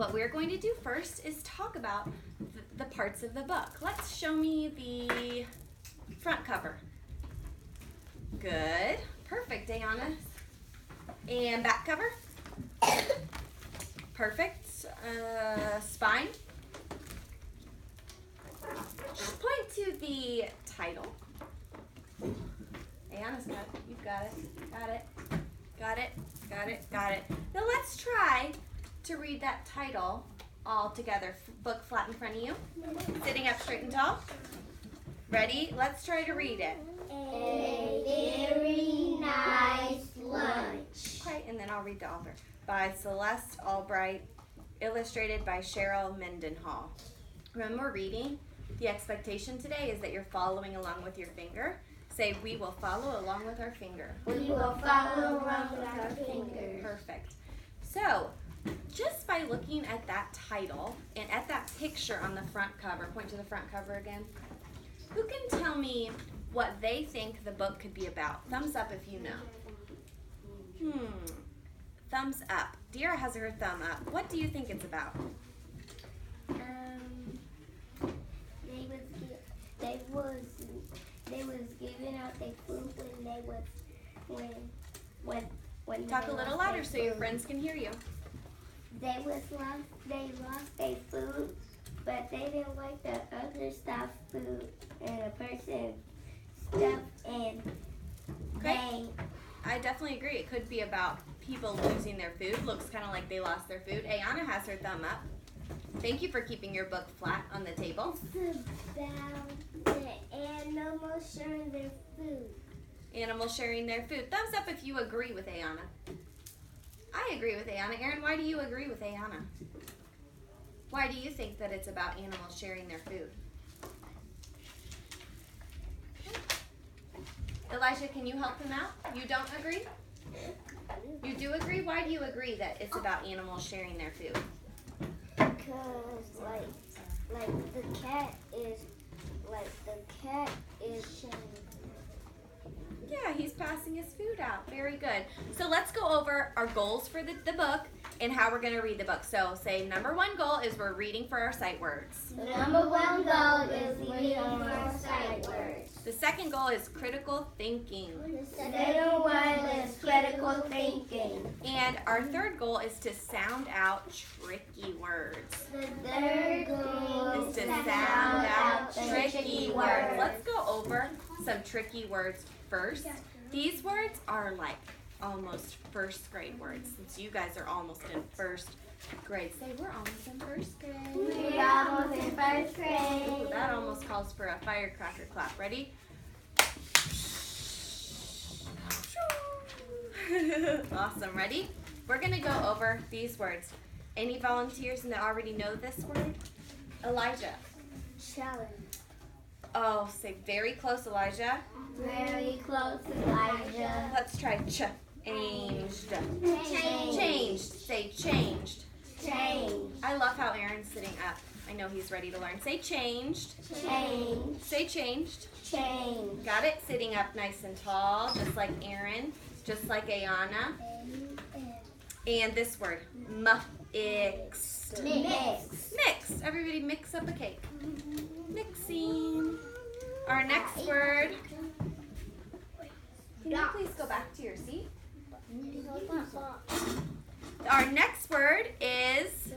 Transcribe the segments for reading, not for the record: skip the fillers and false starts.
what we're going to do first is talk about the parts of the book. Let's show me the front cover. Good. Perfect, Ayana. And back cover. Perfect. Spine. Point to the title. Ayana's got it. You've got it. Got it. Got it. Got it. Got it. Now let's try to read that title all together. Book flat in front of you. Sitting up straight and tall. Ready? Let's try to read it. A very nice lunch. Okay, and then I'll read the author. By Celeste Albright, illustrated by Cheryl Mendenhall. Remember reading? The expectation today is that you're following along with your finger. Say, we will follow along with our finger. We will follow along with our finger. Perfect. So, just by looking at that title and at that picture on the front cover, point to the front cover again. Who can tell me what they think the book could be about? Thumbs up if you know. Thumbs up. Deera has her thumb up. What do you think it's about? They was giving out their food when Talk a little louder so your friends can hear you. They lost their food, but they didn't like the other stuffed food and a person stuffed and Okay. I definitely agree. It could be about people losing their food. Looks kind of like they lost their food. Ayana has her thumb up. Thank you for keeping your book flat on the table. It's about the animals sharing their food. Animals sharing their food. Thumbs up if you agree with Ayana. I agree with Ayana. Aaron, why do you agree with Ayana? Why do you think that it's about animals sharing their food? Elijah, can you help him out? You don't agree? You do agree? Why do you agree that it's about animals sharing their food? Because like the cat is sharing. Yeah, he's passing his food out. Very good. So let's go over our goals for the book and how we're going to read the book. So say number one goal is we're reading for our sight words. The number one goal is reading for our sight words. The second goal is critical thinking. The second one is critical thinking. And our third goal is to sound out tricky words. The third goal Is to sound out tricky words. Let's go over some tricky words first. These words are like almost first grade words since you guys are almost in first grade. Say we're almost in first grade. We're almost in first grade. Ooh, that almost calls for a firecracker clap. Ready? Awesome. Ready? We're going to go over these words. Any volunteers that already know this word? Elijah. Challenge. Oh, say very close, Elijah. Very close, Elijah. Let's try changed. Change. Changed. Say changed. Change. I love how Aaron's sitting up. I know he's ready to learn. Say changed. Change. Say changed. Change. Got it? Sitting up nice and tall, just like Aaron, just like Ayana. And this word, mixed. Mix. Mix. Everybody mix up a cake. Mixing. Our next word. Can you please go back to your seat? Our next word is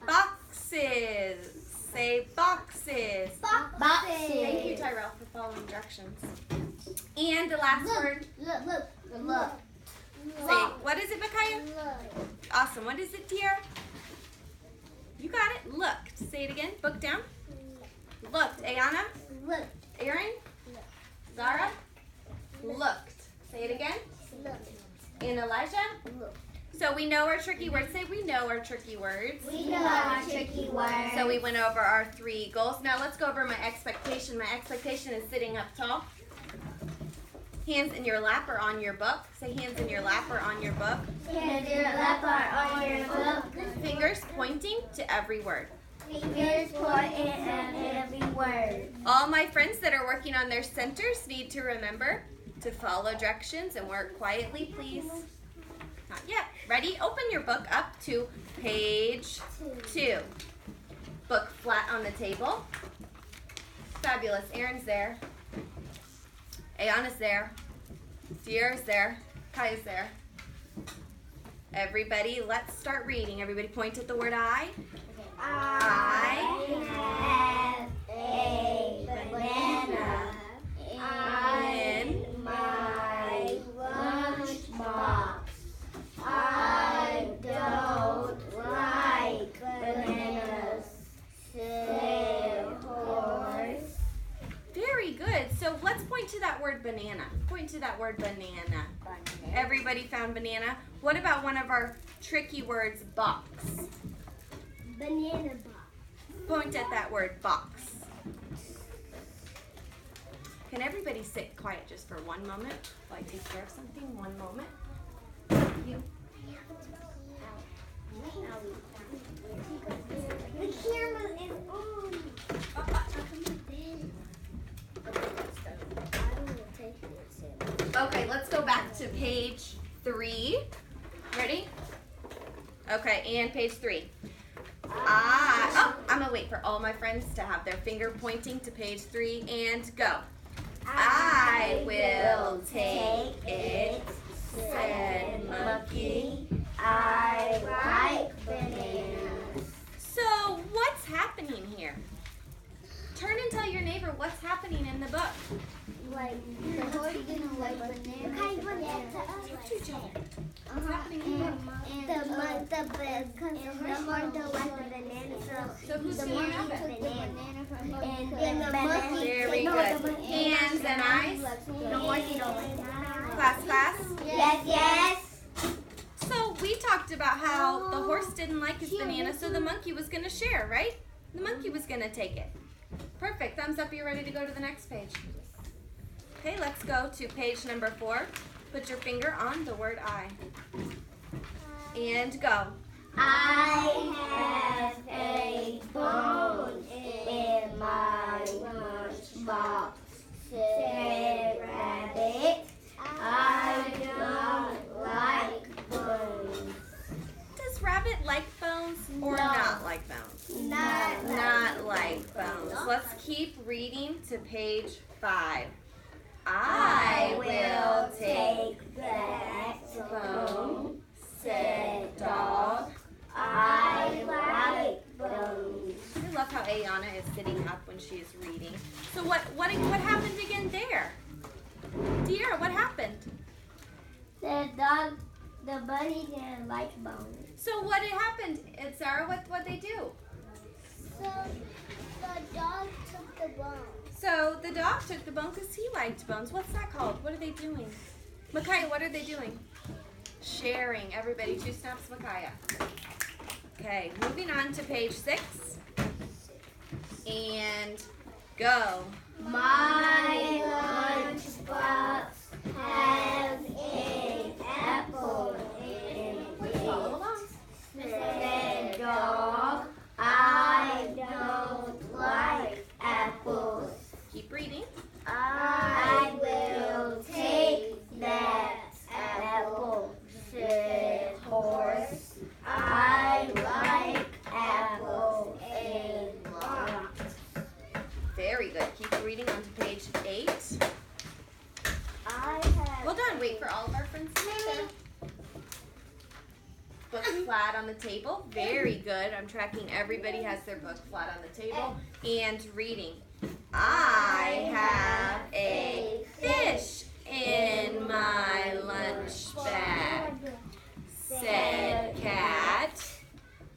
boxes. Say boxes. Boxes. Thank you, Tyrell, for following directions. And the last word. Look. Say, what is it, Micaiah? Awesome. What is it, Tiara? You got it. Looked. Say it again. Book down. Looked. Ayana? Look. Aaron? Zara? Looked. Say it again. And Elijah? Look. So we know our tricky words. Say we know our tricky words. We know our tricky words. So we went over our 3 goals. Now let's go over my expectation. My expectation is sitting up tall. Hands in your lap or on your book. Say hands in your lap or on your book. Hands in your lap or on your book. Fingers pointing to every word. Fingers pointing at every word. All my friends that are working on their centers need to remember to follow directions and work quietly, please. Not yet. Ready? Open your book up to page 2. Book flat on the table. Fabulous. Aaron's there. Ayana's there. Sierra's there. Kaya's there. Everybody, let's start reading. Everybody point at the word I. I have a banana in my lunchbox. I don't like bananas. Say horse. Very good. So let's point to that word banana. Point to that word banana. Everybody found banana. What about one of our tricky words, box? Banana box. Point at that word, box. Can everybody sit quiet just for one moment while I take care of something? One moment. You. The camera is on. Okay, let's go back to page 3. Ready? Okay, and page 3. I'm gonna wait for all my friends to have their finger pointing to page 3 and go. I will take it, said Monkey. I like bananas. So, what's happening here? Turn and tell your neighbor what's happening in the book. Like the horse didn't like bananas. Talk to each other. What's happening in the book? The horse don't like the bananas. So who's The saying monkey that? took the banana from the and the monkey. Very good. Hands and eyes. The horsey don't like bananas. Class. Yes. So we talked about how the horse didn't like his banana, so the monkey was going to share, right? The monkey was going to take it. Perfect. Thumbs up. You're ready to go to the next page. Okay, let's go to page number 4. Put your finger on the word I. And go. I have a bone in my lunchbox. Said Rabbit. I don't like bones. Does Rabbit like bones or No. not like bones? Not like bones. Let's keep reading to page 5. I will take that bone, said dog. I like bones. I love how Ayana is sitting up when she is reading. So what happened again there? Dear, what happened? The bunny didn't like bones. So what had happened? Sarah, what they do? So the dog took the bone. So the dog took the bone because he liked bones. What's that called? What are they doing? Micaiah, what are they doing? Sharing. Everybody, 2 snaps, Micaiah. Okay, moving on to page 6. And go. My lunchbox has an apple in Follow it. along. Said dog, I don't like apples. Keep reading. I will take that apple. Said horse, I like apples a lot. Very good. Keep reading on to page 8. I have. Hold on. Wait for all of our friends to get there. Book flat on the table. Very good. I'm tracking everybody has their book flat on the table. And reading. I have a fish in my lunch bag, said Cat.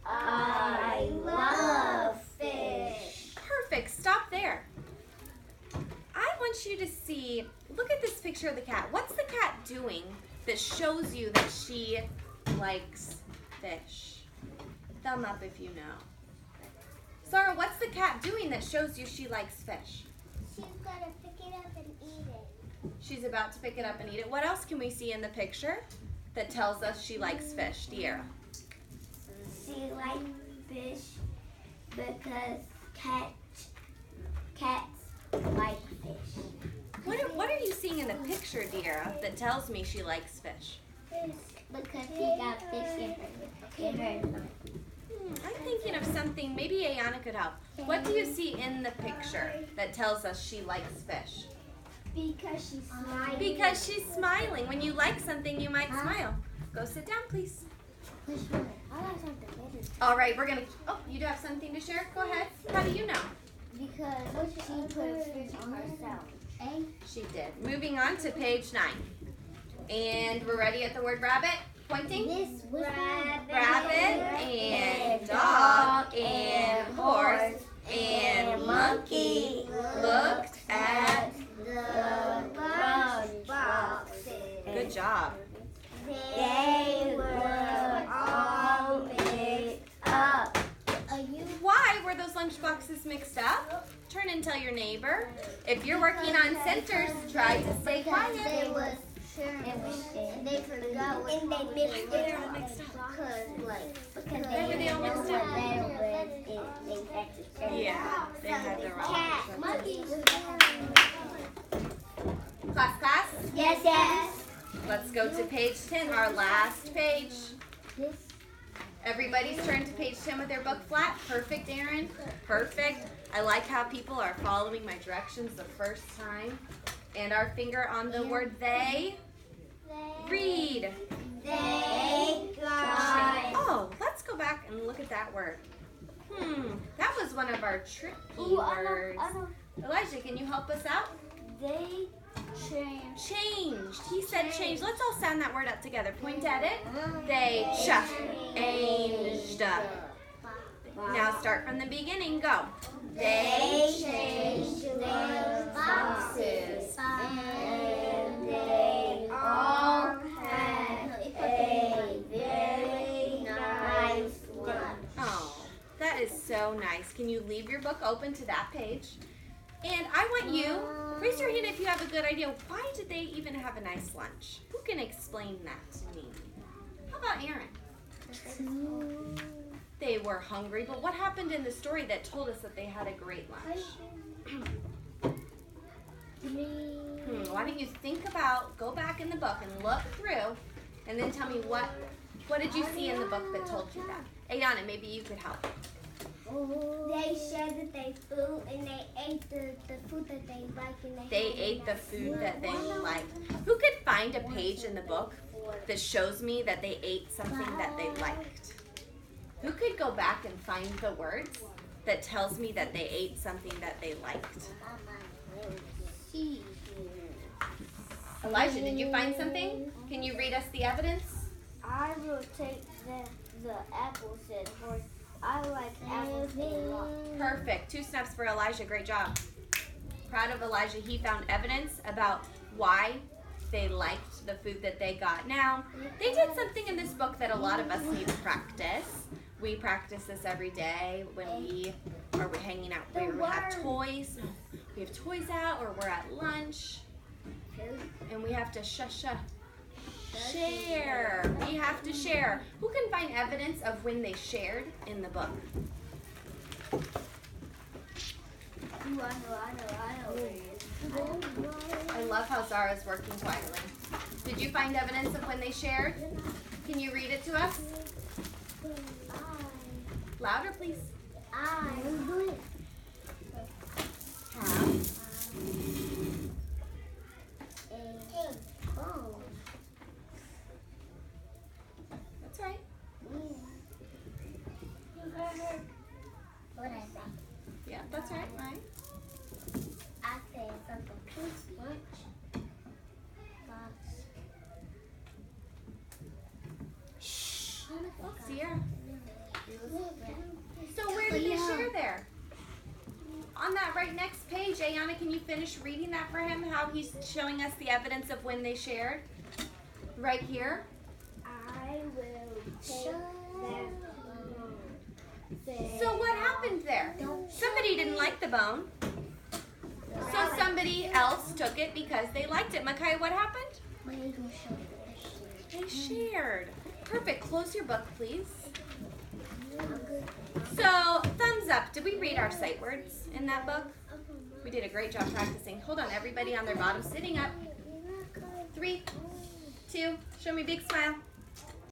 I love fish. Perfect. Stop there. I want you to see, look at this picture of the cat. What's the cat doing that shows you that she likes fish? Thumb up if you know. Sarah, what's the cat doing that shows you she likes fish? She's gonna pick it up and eat it. She's about to pick it up and eat it. What else can we see in the picture that tells us she likes fish, De'Ara? She likes fish because cats like fish. What are you seeing in the picture, De'Ara, that tells me she likes fish? Fish. because he got fish in her. I'm thinking of something. Maybe Ayana could help. What do you see in the picture that tells us she likes fish? Because she's smiling. Because she's smiling. When you like something, you might smile. Go sit down, please. All right, we're going to... Oh, you do have something to share? Go ahead. How do you know? Because she put fish on herself. She did. Moving on to page 9. And we're ready at the word rabbit. Pointing. This Rabbit and dog and horse and monkey looked at... the boxes. Good job. They were all mixed up. Why were those lunch boxes mixed up? Turn and tell your neighbor. If you're working on centers, try to stay quiet. They forgot what and they mixed it up because they all mixed up. Yeah, they had the wrong. Cat, monkey. Class. Yes. Let's go to page 10, our last page. This. Everybody's turned to page 10 with their book flat. Perfect, Aaron. Perfect. I like how people are following my directions the first time. And our finger on the word they. Read. They got. Oh, let's go back and look at that word. That was one of our tricky words. Elijah, can you help us out? They changed. Changed. He said changed. Let's all sound that word up together. Point at it. They changed. Now start from the beginning. Go. They changed their boxes, and they all had a very nice lunch. Oh, that is so nice. Can you leave your book open to that page? And I want you, raise your hand if you have a good idea. Why did they even have a nice lunch? Who can explain that to me? How about Aaron? They were hungry, but what happened in the story that told us that they had a great lunch? Why don't you think about, go back in the book and look through, and then tell me what did you see in the book that told you that? Ayana, maybe you could help. They shared that they food and they ate the food that they liked. And They ate the food that they liked. Who could find a page in the book that shows me that they ate something that they liked? Who could go back and find the words that tells me that they ate something that they liked? Elijah, did you find something? Can you read us the evidence? I will take the apples and horse. I like apples a lot. Perfect. 2 snaps for Elijah. Great job. Proud of Elijah. He found evidence about why they liked the food that they got. Now, they did something in this book that a lot of us need to practice. We practice this every day when we are hanging out. We have toys. We have toys out, or we're at lunch. And we have to share. We have to share. Who can find evidence of when they shared in the book? I love how Zara's working quietly. Did you find evidence of when they shared? Can you read it to us? Louder, please. Have. That's right. What I say? Yeah, that's right, right? I said something. Peace lunch. Shh. Oh, Sierra. So where did they share there? On that right next page, Ayana, can you finish reading that for him? How he's showing us the evidence of when they shared? Right here. I will take that. So what happened there? Somebody didn't like the bone. So somebody else took it because they liked it. Micaiah, what happened? They shared. Perfect. Close your book, please. So, thumbs up. Did we read our sight words in that book? We did a great job practicing. Hold on, everybody on their bottom sitting up. 3, 2, show me a big smile.